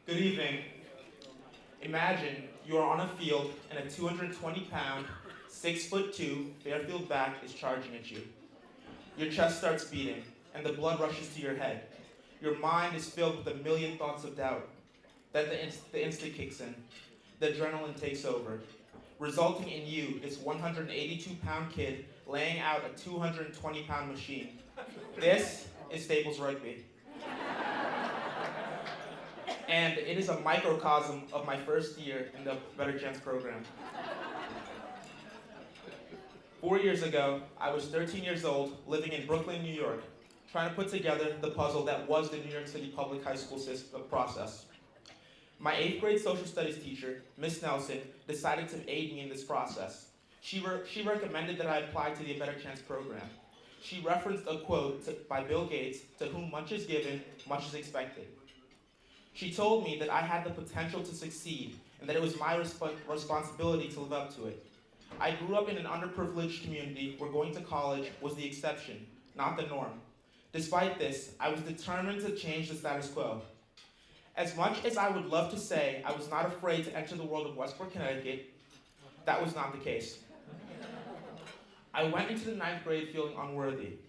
Good evening. Imagine you are on a field and a 220-pound, 6'2" Fairfield back is charging at you. Your chest starts beating, and the blood rushes to your head. Your mind is filled with a million thoughts of doubt. Then the instinct kicks in. The adrenaline takes over, resulting in you, this 182-pound kid, laying out a 220-pound machine. This is Staples Rugby. And it is a microcosm of my first year in the Better Chance program. 4 years ago, I was 13 years old, living in Brooklyn, New York, trying to put together the puzzle that was the New York City public high school process. My 8th grade social studies teacher, Miss Nelson, decided to aid me in this process. She recommended that I apply to the Better Chance program. She referenced a quote by Bill Gates, "To whom much is given, much is expected." She told me that I had the potential to succeed and that it was my responsibility to live up to it. I grew up in an underprivileged community where going to college was the exception, not the norm. Despite this, I was determined to change the status quo. As much as I would love to say I was not afraid to enter the world of Westport, Connecticut, that was not the case. I went into the 9th grade feeling unworthy.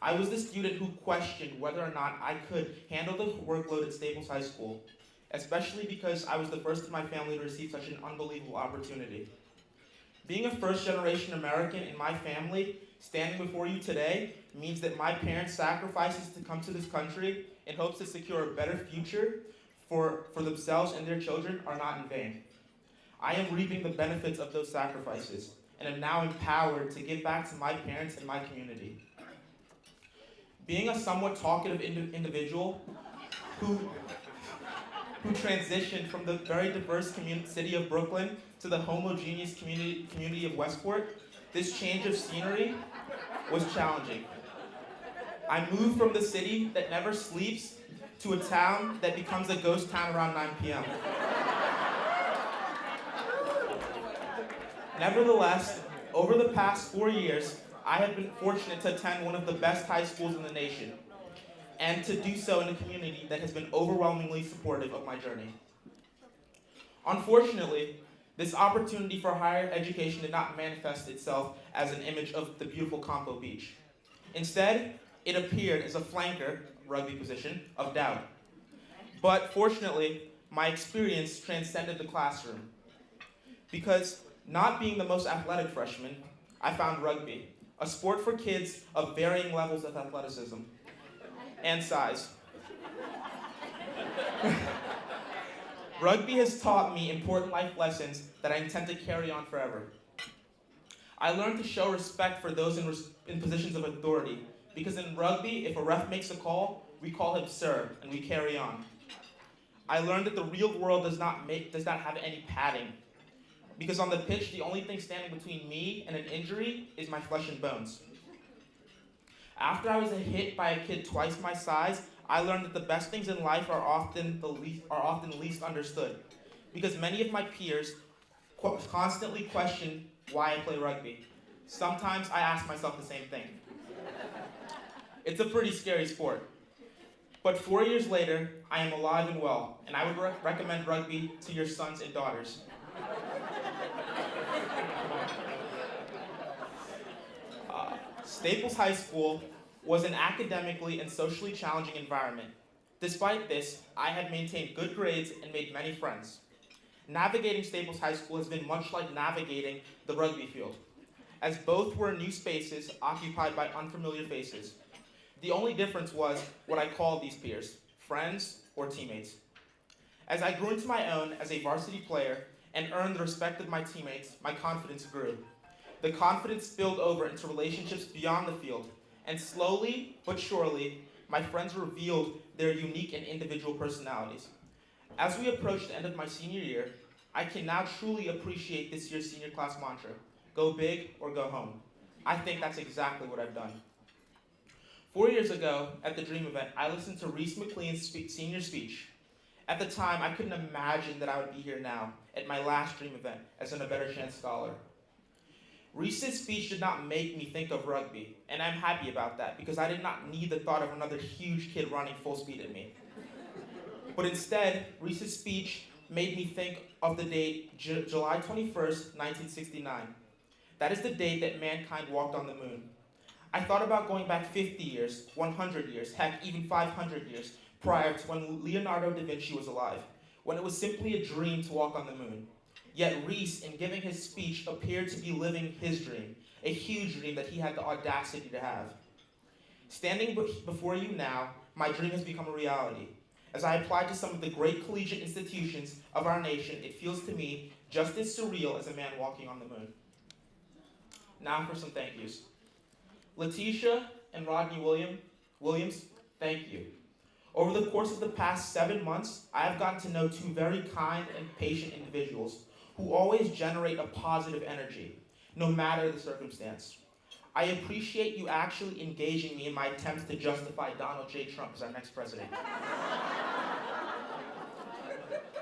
I was the student who questioned whether or not I could handle the workload at Staples High School, especially because I was the first in my family to receive such an unbelievable opportunity. Being a first-generation American in my family, standing before you today, means that my parents' sacrifices to come to this country in hopes to secure a better future for themselves and their children are not in vain. I am reaping the benefits of those sacrifices, and am now empowered to give back to my parents and my community. Being a somewhat talkative individual who transitioned from the very diverse city of Brooklyn to the homogeneous community of Westport, this change of scenery was challenging. I moved from the city that never sleeps to a town that becomes a ghost town around 9 p.m. Nevertheless, over the past 4 years, I have been fortunate to attend one of the best high schools in the nation, and to do so in a community that has been overwhelmingly supportive of my journey. Unfortunately, this opportunity for higher education did not manifest itself as an image of the beautiful Campo Beach. Instead, it appeared as a flanker, rugby position, of doubt. But fortunately, my experience transcended the classroom. Because not being the most athletic freshman, I found rugby, a sport for kids of varying levels of athleticism and size. Rugby has taught me important life lessons that I intend to carry on forever. I learned to show respect for those in positions of authority, because in rugby, if a ref makes a call, we call him sir, and we carry on. I learned that the real world does not have any padding, because on the pitch, the only thing standing between me and an injury is my flesh and bones. After I was hit by a kid twice my size, I learned that the best things in life are often least understood, because many of my peers constantly question why I play rugby. Sometimes I ask myself the same thing. It's a pretty scary sport. But 4 years later, I am alive and well, and I would recommend rugby to your sons and daughters. Staples High School was an academically and socially challenging environment. Despite this, I had maintained good grades and made many friends. Navigating Staples High School has been much like navigating the rugby field, as both were new spaces occupied by unfamiliar faces. The only difference was what I called these peers, friends or teammates. As I grew into my own as a varsity player and earned the respect of my teammates, my confidence grew. The confidence spilled over into relationships beyond the field, and slowly but surely, my friends revealed their unique and individual personalities. As we approach the end of my senior year, I can now truly appreciate this year's senior class mantra: go big or go home. I think that's exactly what I've done. 4 years ago, at the Dream event, I listened to Reese McLean's senior speech. At the time, I couldn't imagine that I would be here now, at my last Dream event, as a Better Chance scholar. Reese's speech did not make me think of rugby, and I'm happy about that, because I did not need the thought of another huge kid running full speed at me. But instead, Reese's speech made me think of the date July 21st, 1969. That is the date that mankind walked on the moon. I thought about going back 50 years, 100 years, heck, even 500 years prior to when Leonardo da Vinci was alive, when it was simply a dream to walk on the moon. Yet Reese, in giving his speech, appeared to be living his dream, a huge dream that he had the audacity to have. Standing before you now, my dream has become a reality. As I apply to some of the great collegiate institutions of our nation, it feels to me just as surreal as a man walking on the moon. Now for some thank yous. Letitia and Rodney Williams, thank you. Over the course of the past 7 months, I have gotten to know two very kind and patient individuals who always generate a positive energy, no matter the circumstance. I appreciate you actually engaging me in my attempts to justify Donald J. Trump as our next president.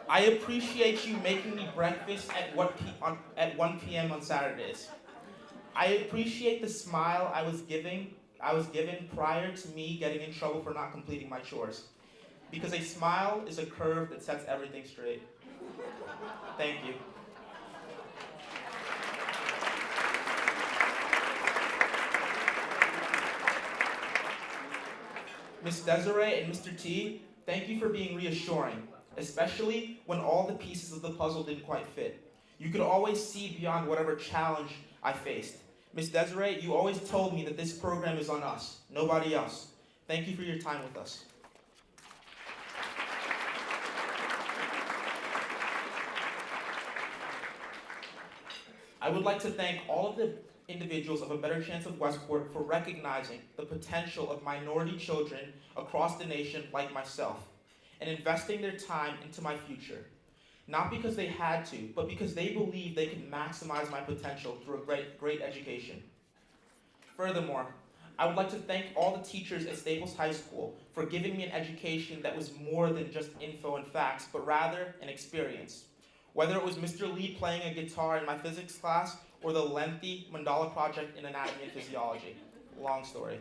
I appreciate you making me breakfast at 1 p.m. on Saturdays. I appreciate the smile I was given prior to me getting in trouble for not completing my chores. Because a smile is a curve that sets everything straight. Thank you. Ms. Desiree and Mr. T, thank you for being reassuring, especially when all the pieces of the puzzle didn't quite fit. You could always see beyond whatever challenge I faced. Ms. Desiree, you always told me that this program is on us, nobody else. Thank you for your time with us. I would like to thank all of the individuals of A Better Chance of Westport for recognizing the potential of minority children across the nation like myself and investing their time into my future. Not because they had to, but because they believed they could maximize my potential through a great education. Furthermore, I would like to thank all the teachers at Staples High School for giving me an education that was more than just info and facts, but rather an experience. Whether it was Mr. Lee playing a guitar in my physics class or the lengthy mandala project in anatomy and physiology. Long story.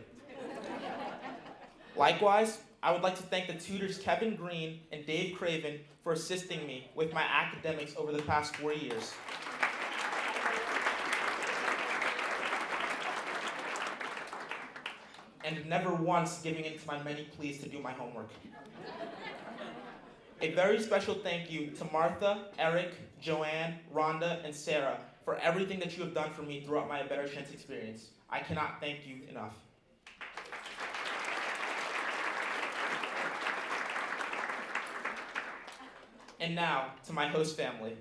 Likewise, I would like to thank the tutors Kevin Green and Dave Craven for assisting me with my academics over the past 4 years. And never once giving in to my many pleas to do my homework. A very special thank you to Martha, Eric, Joanne, Rhonda, and Sarah for everything that you have done for me throughout my Better Chance experience. I cannot thank you enough. And now, to my host family,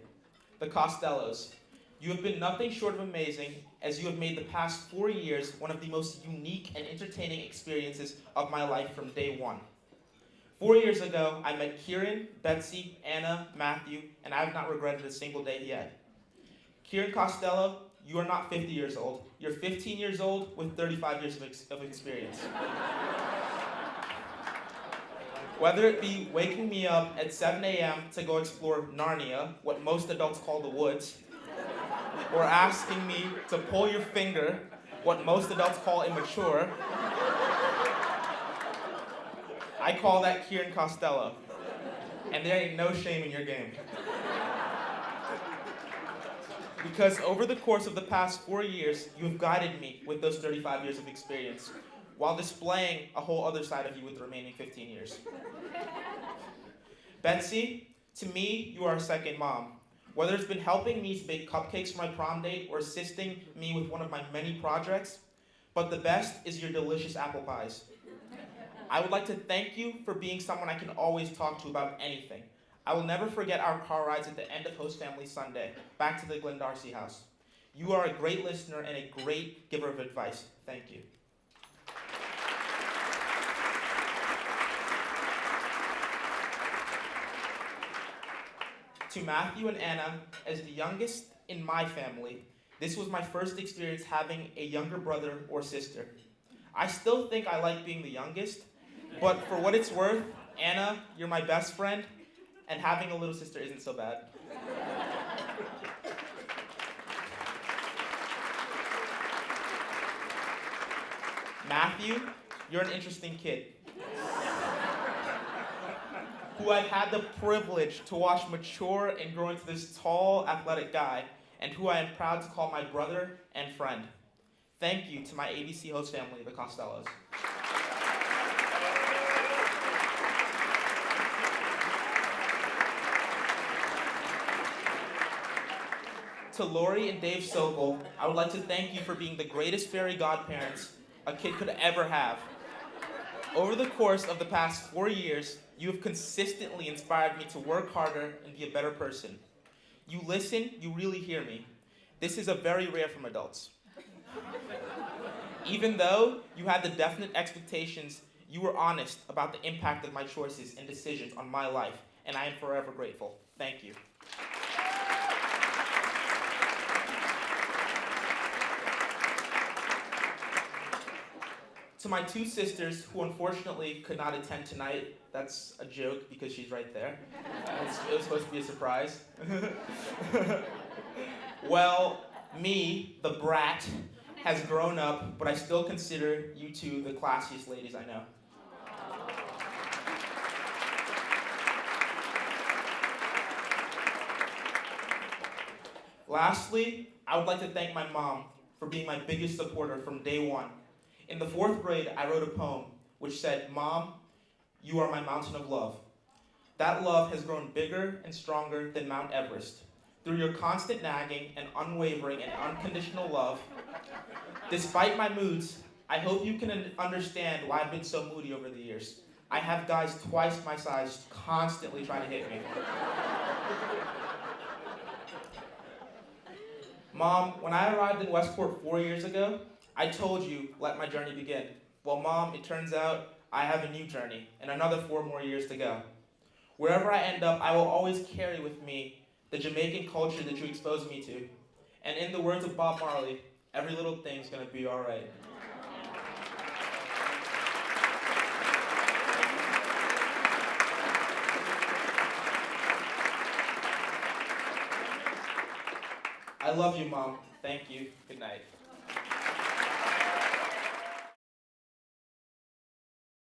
the Costellos. You have been nothing short of amazing, as you have made the past 4 years one of the most unique and entertaining experiences of my life from day one. 4 years ago, I met Kieran, Betsy, Anna, Matthew, and I have not regretted a single day yet. Kieran Costello, you are not 50 years old. You're 15 years old with 35 years of experience. Whether it be waking me up at 7 a.m. to go explore Narnia, what most adults call the woods, or asking me to pull your finger, what most adults call immature, I call that Kieran Costello. And there ain't no shame in your game. Because over the course of the past 4 years, you have guided me with those 35 years of experience, while displaying a whole other side of you with the remaining 15 years. Betsy, to me, you are a second mom. Whether it's been helping me to bake cupcakes for my prom date or assisting me with one of my many projects, but the best is your delicious apple pies. I would like to thank you for being someone I can always talk to about anything. I will never forget our car rides at the end of Host Family Sunday, back to the Glen Darcy house. You are a great listener and a great giver of advice. Thank you. To Matthew and Anna, as the youngest in my family, this was my first experience having a younger brother or sister. I still think I like being the youngest, but for what it's worth, Anna, you're my best friend, and having a little sister isn't so bad. Matthew, you're an interesting kid. who I've had the privilege to watch mature and grow into this tall, athletic guy, and who I am proud to call my brother and friend. Thank you to my ABC host family, the Costellos. To Lori and Dave Sokol, I would like to thank you for being the greatest fairy godparents a kid could ever have. Over the course of the past 4 years, you have consistently inspired me to work harder and be a better person. You listen, you really hear me. This is a very rare from adults. Even though you had the definite expectations, you were honest about the impact of my choices and decisions on my life, and I am forever grateful. Thank you. To my two sisters, who unfortunately could not attend tonight, that's a joke because she's right there. It was supposed to be a surprise. Well, me, the brat, has grown up, but I still consider you two the classiest ladies I know. Lastly, I would like to thank my mom for being my biggest supporter from day one. In the 4th grade, I wrote a poem which said, "Mom, you are my mountain of love." That love has grown bigger and stronger than Mount Everest. Through your constant nagging and unwavering and unconditional love, despite my moods, I hope you can understand why I've been so moody over the years. I have guys twice my size constantly trying to hit me. Mom, when I arrived in Westport 4 years ago, I told you, let my journey begin. Well, Mom, it turns out I have a new journey and another 4 more years to go. Wherever I end up, I will always carry with me the Jamaican culture that you exposed me to. And in the words of Bob Marley, every little thing's gonna be all right. I love you, Mom. Thank you. Good night.